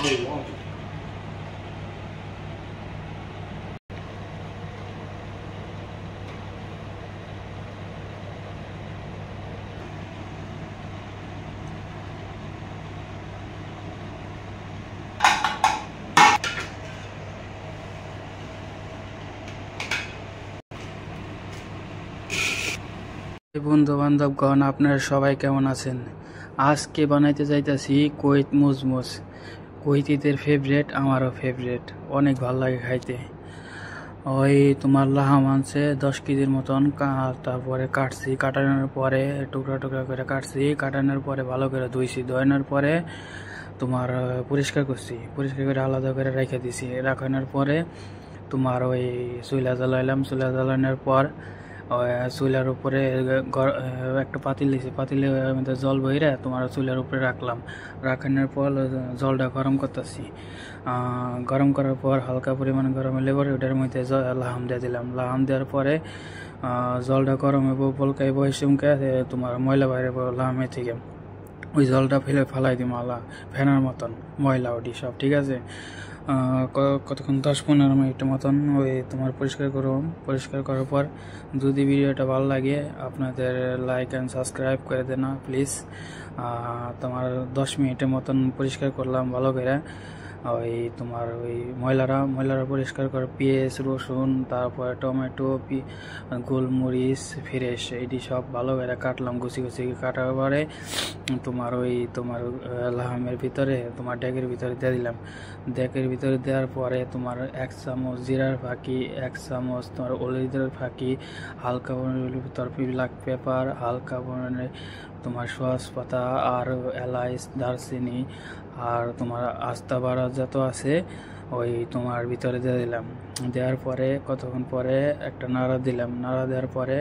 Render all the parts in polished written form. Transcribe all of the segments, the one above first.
বন্ধু বান্ধবগণ, আপনারা সবাই কেমন আছেন? আজকে বানাইতে যাইতেছি কুয়েত মুজমুজ। কুয়েতিদের ফেভারেট, আমারও ফেভারেট, অনেক ভালো লাগে খাইতে। ওই তোমার লাহাম আনছে 10 কেজির মতন, তারপরে কাটছি, কাটানোর পরে টুকরা টুকরা করে কাটছি, কাটানোর পরে ভালো করে ধুইছি, ধোয়ানোর পরে তোমার পরিষ্কার করছি, পরিষ্কার করে আলাদা করে রেখে দিছি। রাখানোর পরে তোমার ওই চুলা জ্বালাইলাম, চুলা জ্বালানোর পর চুলার উপরে একটা পাতিল দিয়েছি, পাতিলে মধ্যে জল বইরে তোমার চুলার উপরে রাখলাম। রাখানোর পর জলটা গরম করতেছি, গরম করার পর হালকা পরিমাণে গরম হলে পরে ওটার মধ্যে লাহাম দিয়ে দিলাম। লাহাম দেওয়ার পরে জলটা গরম হইব, বলকাইব, হিসুমকে তোমার ময়লা বাইরে লাহামের থেকে ওই জলটা ফেলাই দিম, ফেনার মতন ময়লা ওটি সব। ঠিক আছে, কতক্ষণ 10-15 মিনিটের মতন ওই তোমার পরিষ্কার করো। পরিষ্কার করার পর যদি ভিডিওটা ভালো লাগে আপনাদের লাইক অ্যান্ড সাবস্ক্রাইব করে দেন প্লিজ। তোমার 10 মিনিটের মতন পরিষ্কার করলাম ভালো করে। ওই তোমার ওই ময়লারা পরিষ্কার করে পেঁয়াজ, রসুন, তারপরে টমেটো, গোলমরিচ, ফ্রেশ এটি সব ভালো করে কাটলাম, গুছি গুছি কাটার পরে তোমার ওই তোমার লাহামের ভিতরে তোমার ডেকের ভিতরে দিয়ে দিলাম। ডেকের ভিতরে দেওয়ার পরে তোমার 1 চামচ জিরার ফাঁকি, 1 চামচ তোমার হলুদের ফাঁকি, হালকা পরিমাণে ব্ল্যাক পেপার, হালকা পরিমাণে তোমার সস পাতা আর এলাচ, দারচিনি আর তোমার আস্তা বাড়া যত আছে ওই তোমার ভিতরে দিয়ে দিলাম। দেওয়ার পরে কতক্ষণ পরে একটা নাড়া দিলাম। নাড়া দেওয়ার পরে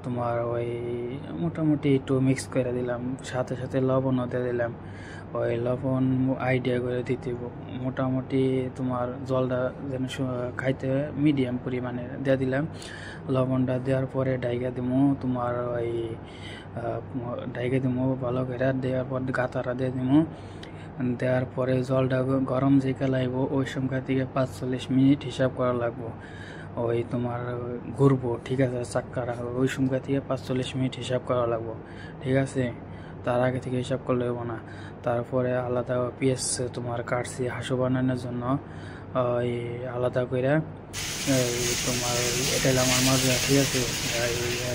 তোমার ওই মোটামুটি একটু মিক্স করে দিলাম, সাথে সাথে লবণও দিয়ে দিলাম। ওই লবণ আইডিয়া করে দিতে মোটামুটি তোমার জলটা যেন খাইতে মিডিয়াম পরিমাণে দিয়ে দিলাম। লবণটা দেওয়ার পরে ডাইকা দিমু, তোমার ওই ডাইকা দিমু ভালো করে। দেওয়ার পর গাতারা দিয়ে দিমু। দেওয়ার পরে জলটা গরম যে লাগব ওই সময় থেকে 45 মিনিট হিসাব করা লাগবো। ওই তোমার ঘুরবো, ঠিক আছে, চাক্কারা ওই সময় থেকে 45 মিনিট হিসাব করা লাগবো। ঠিক আছে, তার আগে থেকে হিসাব করলে হবো না। তারপরে আলাদা পেঁয়াজ তোমার কাটছি হাঁসু বানানোর জন্য, ওই আলাদা করে তোমার এটা আমার মজা। ঠিক আছে,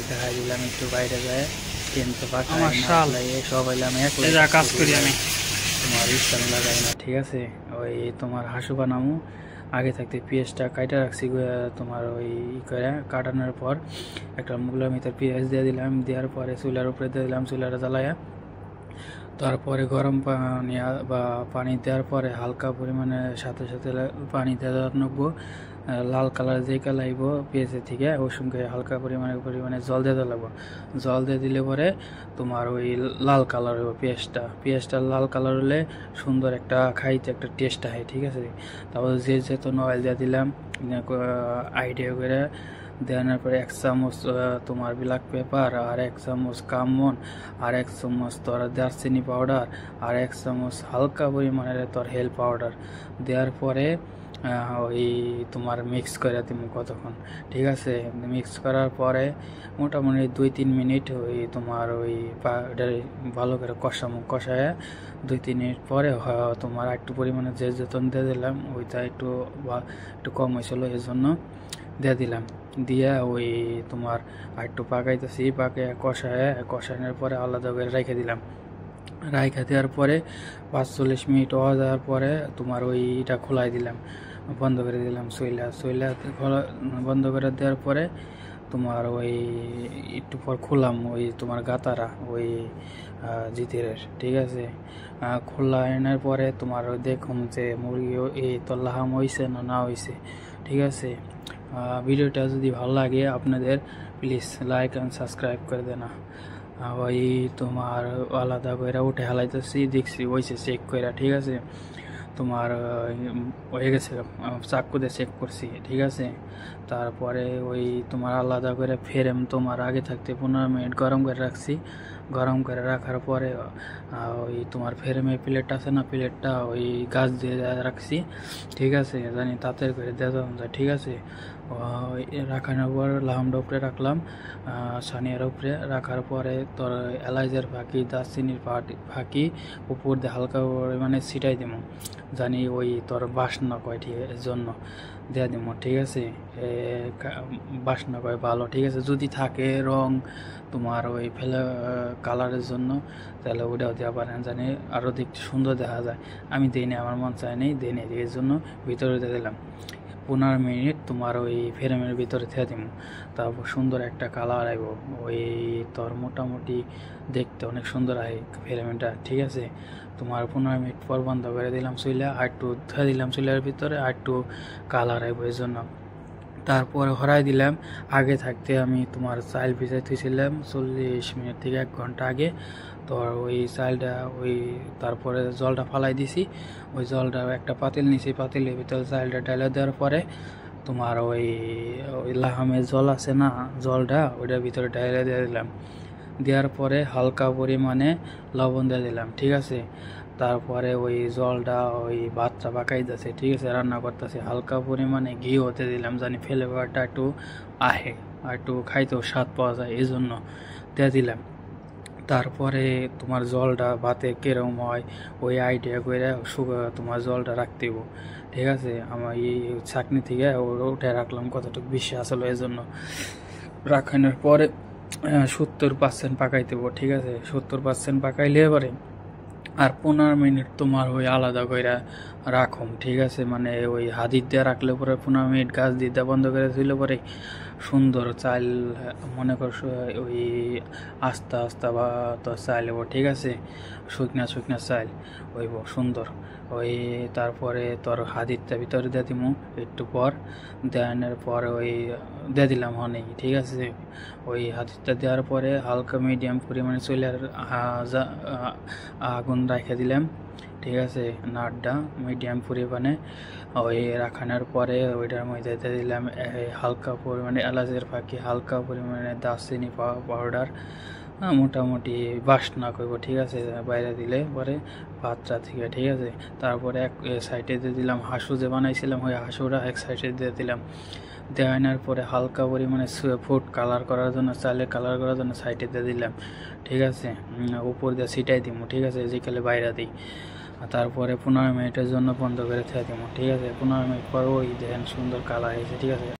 দেখাই দিলাম একটু বাইরে যায়, কিন্তু সব এলাম কাজ করি আমি, তোমার স্টান লাগাই না। ঠিক আছে, ওই তোমার হাঁসু বানামু। আগে থাকতে পেঁয়াজটা কাটা রাখছি, তোমার ওই করে কাটানোর পর একটা মুগলার ভিতর পেঁয়াজ দিয়ে দিলাম। দেওয়ার পরে চুলার উপরে দিয়ে দিলাম, চুলাটা জ্বালাইয়া তারপরে গরম পানি বা পানি দেওয়ার পরে হালকা পরিমাণে সাথে সাথে পানি দেওয়া নেবো। লাল কালার যে কালাইব পেঁয়াজের থেকে ওই সঙ্গে হালকা পরিমাণে জল দিয়ে লাগবো। জল দিয়ে দিলে পরে তোমার ওই লাল কালার হইব পেঁয়াজটা লাল কালার হলে সুন্দর একটা খাইতে একটা টেস্ট হয়। ঠিক আছে, তারপর যেহেতু অয়েল দিয়ে দিলাম আইডিয়া করে। দেওয়ানোর পরে 1 চামচ তোমার ব্ল্যাক পেপার, আর 1 চামচ কামন, আর 1 চামচ তোর দারচিনি পাউডার, আর 1 চামচ হালকা পরিমাণের তোর হেল পাউডার দেওয়ার পরে ওই তোমার মিক্স করে দিব কতক্ষণ। ঠিক আছে, মিক্স করার পরে মোটামুটি 2-3 মিনিট ওই তোমার ওই ভালো করে কষায় 2-3 মিনিট পরে তোমার একটু পরিমাণে যে যতন দিয়ে দিলাম ওইটা একটু কম হয়েছিল, এর জন্য দিয়ে দিলাম। দিয়ে ওই তোমার একটু পাকাইতেছি, কষানোর পরে আলাদা করে রেখে দিলাম। রাইখা দেওয়ার পরে 45 মিনিট হওয়া যাওয়ার পরে তোমার ওইটা খোলাই দিলাম, বন্ধ করে দিলাম। সইলা বন্ধ করে দেওয়ার পরে তোমার ওই একটু পর খুললাম ওই তোমার গাতারা ওই জিতের। ঠিক আছে, খোলা আনার পরে তোমার ওই দেখুন যে মুরগি এই তো লাহাম হয়েছে না হয়েছে। ঠিক আছে, ভিডিওটা যদি ভালো লাগে আপনাদের প্লিজ লাইক অ্যান্ড সাবস্ক্রাইব করে দেনা। ওই তোমার আলাদা করে উঠে হালাইতেছি, দেখছি ওইসে চেক করে। ঠিক আছে, তোমার হয়ে গেছে, চাকু দিয়ে চেক করছি। ঠিক আছে, তারপরে ওই তোমার আলাদা করে ফ্রেম তোমার আগে থাকতে 15 মিনিট গরম করে রাখছি। গরম করে রাখার পরে ওই তোমার ফ্রেমের প্লেট আছে না, প্লেটটা ওই গাছ দিয়ে রাখছি, ঠিক আছে, জানি তাড়াতাড়ি করে দেওয়া যায়, ঠিক আছে। ওই রাখানোর পর লাহামটা উপরে রাখলাম, সানিয়ার উপরে রাখার পরে তোর এলাইচের ফাঁকি, দারচিনির ফাঁকি উপর দিয়ে হালকা পরিমাণে ছিটাই দিব, জানি ওই তোর বাসনা কয়, ঠিক আছে, এর জন্য দেওয়া দিব, ঠিক আছে। বাসনা কয় ভালো, ঠিক আছে, যদি থাকে রং তোমার ওই কালারের জন্য তাহলে ওটাও দেওয়া পারেন, জানি আরও দেখতে সুন্দর দেখা যায়। আমি দিই নি, আমার মন চায় নেই, দিই নি, এই জন্য ভিতরে দিয়ে দিলাম। 15 মিনিট তোমার ওই ফ্রেমের ভিতরে থেকে দিব, তারপর সুন্দর একটা কালার আইব, ওই তোর মোটামুটি দেখতে অনেক সুন্দর হয় ফ্রেমটা, ঠিক আছে। তোমার 15 মিনিট পর বন্ধ করে দিলাম চুলা, আর একটু ধুয়ে দিলাম চুলার ভিতরে, আর একটু কালার আইব এই জন্য। তারপরে হরাই দিলাম। আগে থাকতে আমি তোমার চাইল ভিজাই থুইছিলাম 40 মিনিট থেকে 1 ঘন্টা আগে, তো ওই চাইলটা ওই তারপরে জলটা ফালাই দিছি, ওই জলটা একটা পাতিল নিছি, পাতিলের ভিতরে চাইলটা ঢেলে দেওয়ার পরে তোমার ওই লাহামের জল আছে না, জলটা ওইটার ভিতরে ঢেলে দিয়ে দিলাম, দেওয়ার পরে হালকা পরিমাণে লবণ দিয়ে দিলাম, ঠিক আছে। তারপরে ওই জলটা ওই ভাতটা পাকাইতেছে, ঠিক আছে, রান্না করতেছে, হালকা পরিমাণে ঘি হতে দিলাম, জানি ফ্লেভারটা একটু আহে আর একটু খাইতেও স্বাদ পাওয়া যায়, এই জন্য দিয়ে দিলাম। তারপরে তোমার জলটা ভাতে কেরম হয় ওই আইডিয়া করে তোমার জলটা রাখতে হইব, ঠিক আছে। আমার এই চাকনি থেকে উঠে রাখলাম, কতটুকু বেশি আসলে, এই জন্য রাখানোর পরে 70% পাকাইতে হইব, ঠিক আছে। 70% পাকাইলে এবারে আর 15 মিনিট তোমার ওই আলাদা করে রাখুম, ঠিক আছে, মানে ওই হাদির দিয়ে রাখলে পরে 15 মিনিট গাছ দিতে বন্ধ করে দিলে পরে সুন্দর চাল, মনে কর ওই আস্তে আস্তে বা তোর চাল হবো, ঠিক আছে, শুকনা শুকনা চাল হইব সুন্দর। ওই তারপরে তোর হাদিরটা ভিতরে দিয়ে দিমু একটু পর, দেওয়ানোর পর ওই দিয়ে দিলাম হনেই, ঠিক আছে। ওই হাদিরটা দেওয়ার পরে হালকা মিডিয়াম পরিমাণে চুলার আগুন রেখে দিলাম, ঠিক আছে, নাড়টা মিডিয়াম পরিমাণে ওই রাখানোর পরে ওইটার মধ্যে দিয়ে দিলাম হালকা পরিমাণে এলাচের ফাঁকি, হালকা পরিমাণে দারচিনি পাউডার, মোটামুটি বাসনা করবো, ঠিক আছে, বাইরে দিলে পরে ভাতটা থেকে, ঠিক আছে। তারপরে এক সাইডে দিয়ে দিলাম হাঁসু যে বানাইছিলাম, ওই হাঁসুটা এক সাইডে দিয়ে দিলাম, দেওয়ানোর পরে হালকা পরিমাণে ফুড কালার করার জন্য, চালে কালার করার জন্য সাইডে দিয়ে দিলাম, ঠিক আছে। উপর দিয়ে ছিটাই দিব, ঠিক আছে, যেখানে বাইরে দিই। তারপরে 15 মিনিটের জন্য বন্ধ করে থেকে দিব, ঠিক আছে। 15 মিনিট পর ওই দেখেন সুন্দর কালার হয়েছে, ঠিক আছে।